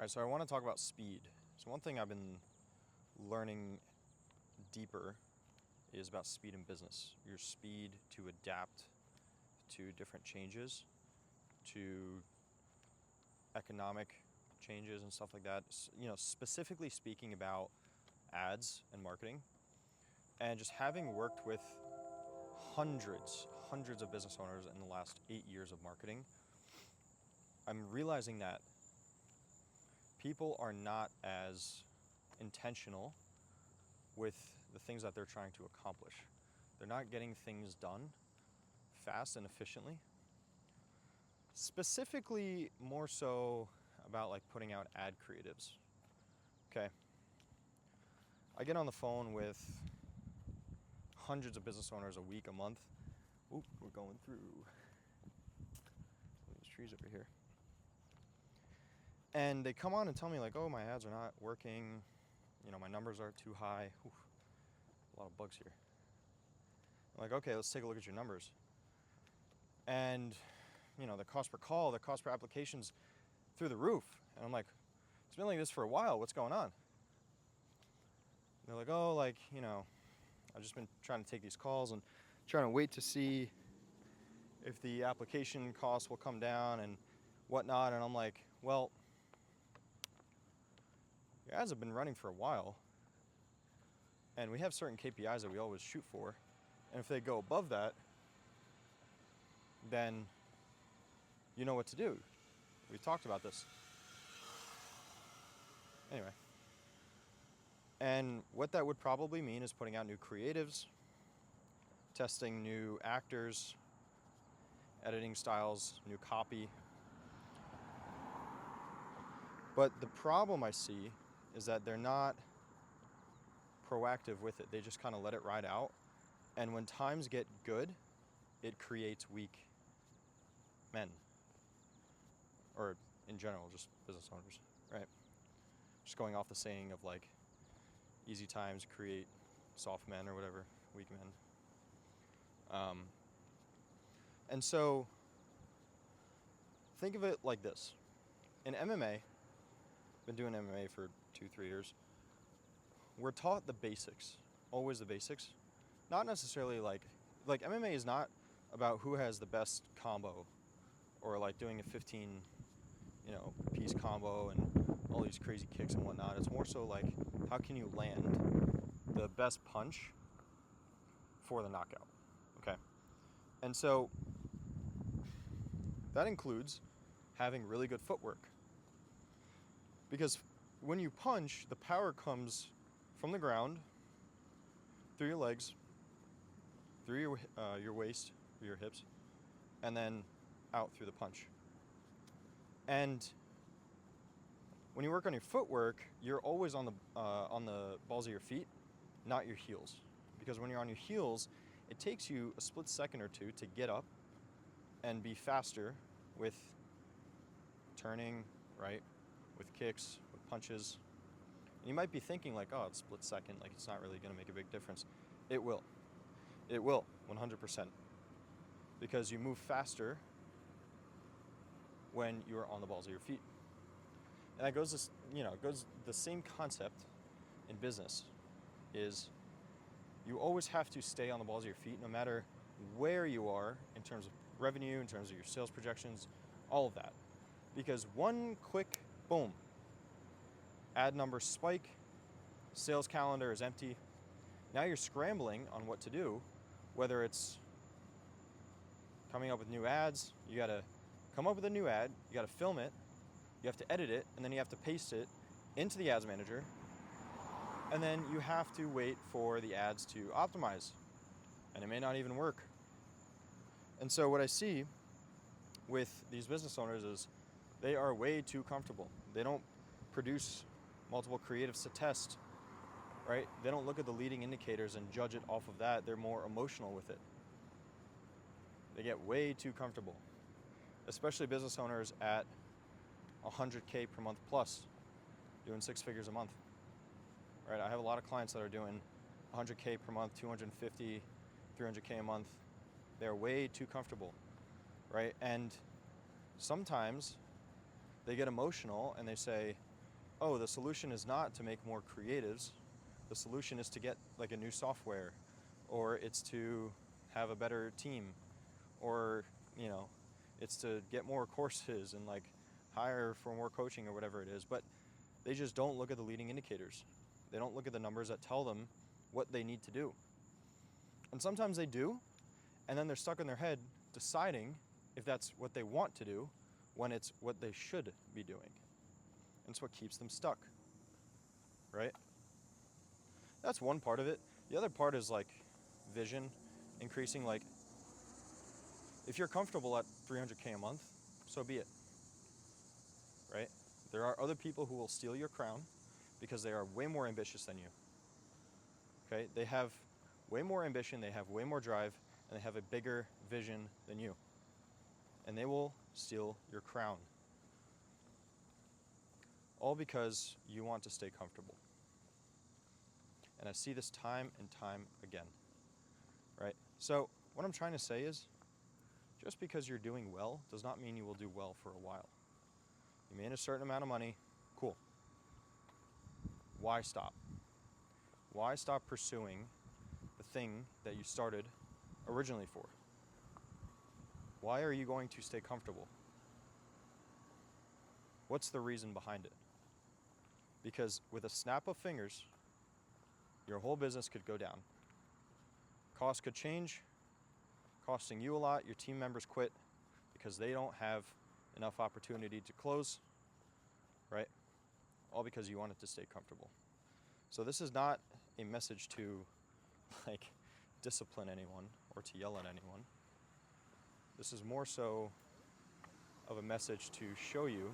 right, so I want to talk about speed. So one thing I've been learning deeper is about speed in business. Your speed to adapt to different changes, to economic changes and stuff like that. Specifically speaking about ads and marketing, and just having worked with hundreds of business owners in the last 8 years of marketing, I'm realizing that people are not as intentional with the things that they're trying to accomplish. They're not getting things done fast and efficiently. Specifically, more so about like putting out ad creatives. Okay. I get on the phone with hundreds of business owners a week, a month. Oop, we're going through these trees over here. And they come on and tell me like, oh, my ads are not working. My numbers are too high. Oof, a lot of bugs here. I'm like, okay, let's take a look at your numbers. And, the cost per call, the cost per application's through the roof. And I'm like, it's been like this for a while. What's going on? And they're like, oh, I've just been trying to take these calls and trying to wait to see if the application costs will come down and whatnot. And I'm like, well, your ads have been running for a while, and we have certain KPIs that we always shoot for. And if they go above that, then you know what to do. We talked about this. Anyway. And what that would probably mean is putting out new creatives, testing new actors, editing styles, new copy. But the problem I see is that they're not proactive with it. They just kind of let it ride out. And when times get good, it creates weak men. Or in general, just business owners, right? Just going off the saying of like, easy times create soft men or whatever, weak men. And so think of it like this. In MMA, been doing MMA for 2-3 years, we're taught the basics, always the basics. Not necessarily like MMA is not about who has the best combo or like doing a 15, piece combo and all these crazy kicks and whatnot. It's more so like, how can you land the best punch for the knockout? Okay. And so that includes having really good footwork. Because when you punch, the power comes from the ground, through your legs, through your waist, through your hips, and then out through the punch. And when you work on your footwork, you're always on the balls of your feet, not your heels. Because when you're on your heels, it takes you a split second or two to get up and be faster with turning, right? With kicks, with punches. And you might be thinking like, oh, it's split second, like it's not really going to make a big difference. It will. It will, 100%. Because you move faster when you're on the balls of your feet. And that goes the same concept in business is you always have to stay on the balls of your feet no matter where you are in terms of revenue, in terms of your sales projections, all of that. Because one quick boom, ad numbers spike, sales calendar is empty. Now you're scrambling on what to do, whether it's coming up with new ads, you gotta come up with a new ad, you gotta film it, you have to edit it, and then you have to paste it into the ads manager, and then you have to wait for the ads to optimize, and it may not even work. And so what I see with these business owners is they are way too comfortable. They don't produce multiple creatives to test, right? They don't look at the leading indicators and judge it off of that. They're more emotional with it. They get way too comfortable, especially business owners at 100K per month plus, doing 6 figures a month, right? I have a lot of clients that are doing 100K per month, 250, 300K a month. They're way too comfortable, right? And sometimes they get emotional and they say, oh, the solution is not to make more creatives. The solution is to get like a new software, or it's to have a better team, or, you know, it's to get more courses and like hire for more coaching or whatever it is. But they just don't look at the leading indicators. They don't look at the numbers that tell them what they need to do. And sometimes they do, and then they're stuck in their head deciding if that's what they want to do when it's what they should be doing. And it's what keeps them stuck, right? That's one part of it. The other part is like vision increasing. Like, if you're comfortable at 300K a month, so be it, right? There are other people who will steal your crown because they are way more ambitious than you. Okay? They have way more ambition, they have way more drive, and they have a bigger vision than you. And they will steal your crown. All because you want to stay comfortable. And I see this time and time again, right? So what I'm trying to say is, just because you're doing well does not mean you will do well for a while. You made a certain amount of money, cool. Why stop? Why stop pursuing the thing that you started originally for? Why are you going to stay comfortable? What's the reason behind it? Because with a snap of fingers, your whole business could go down. Costs could change, costing you a lot. Your team members quit because they don't have enough opportunity to close, right? All because you wanted to stay comfortable. So this is not a message to like discipline anyone or to yell at anyone. This is more so of a message to show you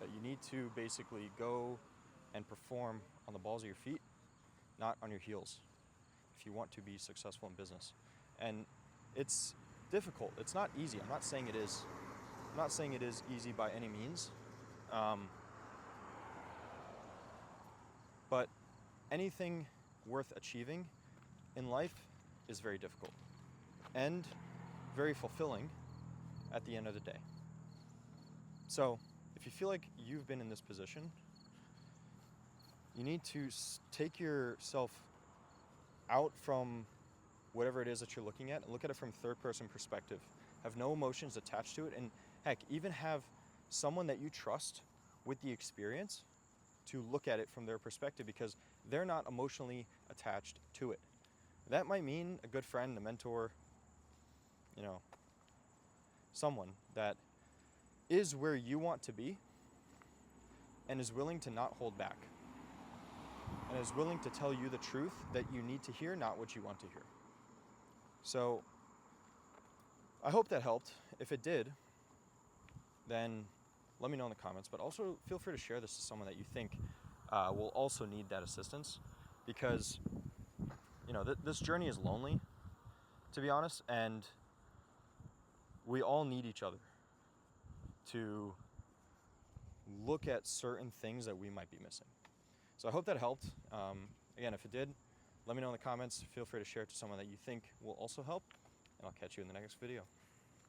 that you need to basically go and perform on the balls of your feet, not on your heels, if you want to be successful in business. And it's difficult. It's not easy. I'm not saying it is. I'm not saying it is easy by any means. But anything worth achieving in life is very difficult and very fulfilling at the end of the day. So if you feel like you've been in this position, you need to take yourself out from whatever it is that you're looking at and look at it from third-person perspective. Have no emotions attached to it, and heck, even have someone that you trust with the experience to look at it from their perspective, because they're not emotionally attached to it. That might mean a good friend, a mentor, you know, someone that is where you want to be and is willing to not hold back and is willing to tell you the truth that you need to hear, not what you want to hear. So I hope that helped. If it did, then let me know in the comments, but also feel free to share this to someone that you think will also need that assistance, because you know this journey is lonely, to be honest, and we all need each other to look at certain things that we might be missing. So I hope that helped. Again, if it did, let me know in the comments. Feel free to share it to someone that you think will also help, and I'll catch you in the next video.